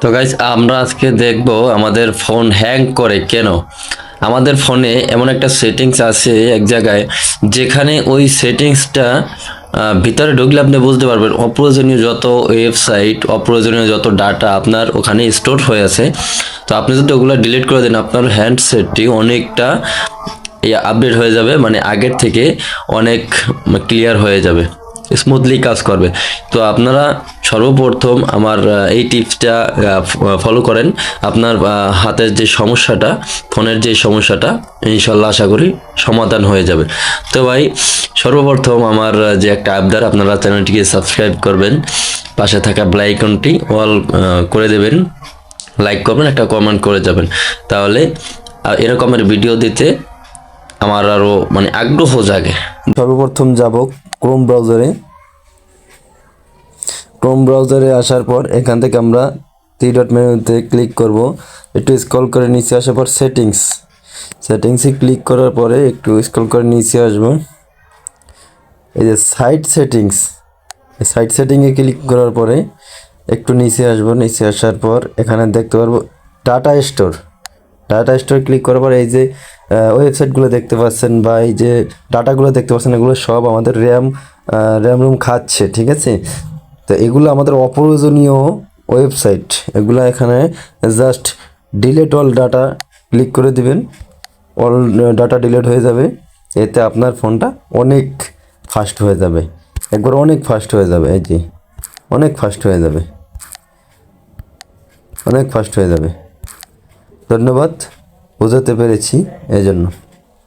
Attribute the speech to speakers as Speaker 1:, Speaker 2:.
Speaker 1: তো গাইজ আমরা আজকে দেখব আমাদের ফোন হ্যাং করে কেন। আমাদের ফোনে এমন একটা সেটিংস আছে এক জায়গায়, যেখানে ওই সেটিংসটা ভিতরে ঢুকলে আপনি বুঝতে পারবেন অপ্রয়োজনীয় যত ওয়েবসাইট, অপ্রয়োজনীয় যত ডাটা আপনার ওখানে স্টোর হয়ে আছে। তো আপনি যদি ওগুলো ডিলিট করে দেন, আপনার হ্যান্ডসেটটি অনেকটা আপডেট হয়ে যাবে, মানে আগের থেকে অনেক ক্লিয়ার হয়ে যাবে, স্মুথলি কাজ করবে। তো আপনারা সর্বপ্রথম আমার এই টিপসটা ফলো করেন। আপনার হাতের যে সমস্যাটা, ফোনের যে সমস্যাটা, ইনশাল্লাহ আশা করি সমাধান হয়ে যাবে। তো ভাই, সর্বপ্রথম আমার যে একটা আবদার, আপনারা চ্যানেলটিকে সাবস্ক্রাইব করবেন, পাশে থাকা বেল আইকনটি অল করে দেবেন, লাইক করবেন, একটা কমেন্ট করে যাবেন। তাহলে এরকমের ভিডিও দিতে আমার আরও মানে আগ্রহ জাগে।
Speaker 2: সর্বপ্রথম যাব ক্রোম ব্রাউজারে। ক্রোম ব্রাউজারে আসার পর এখান থেকে আমরা থ্রি ডট মেনুতে ক্লিক করব। একটু স্ক্রল করে নিচে আসার পর সেটিংসে ক্লিক করার পরে একটু স্ক্রল করে নিচে আসবো। এই যে সাইট সেটিংয়ে ক্লিক করার পরে একটু নিচে আসবো। নিচে আসার পর এখানে দেখতে পারবো ডাটা স্টোর ক্লিক করার পর এই যে ওয়েবসাইটগুলো দেখতে পাচ্ছেন বা এই যে ডাটাগুলো দেখতে পাচ্ছেন, এগুলো সব আমাদের র্যাম রুম খাচ্ছে, ঠিক আছে। তো এগুলো আমাদের অপ্রয়োজনীয় ওয়েবসাইট, এগুলো এখানে just delete all data click করে দিবেন, অল ডাটা ডিলিট হয়ে যাবে। এতে আপনার ফোনটা অনেক ফাস্ট হয়ে যাবে, একবার অনেক ফাস্ট হয়ে যাবে। এই যে অনেক ফাস্ট হয়ে যাবে, অনেক ফাস্ট হয়ে যাবে। ধন্যবাদ, বোঝাতে পেরেছি এই জন্য।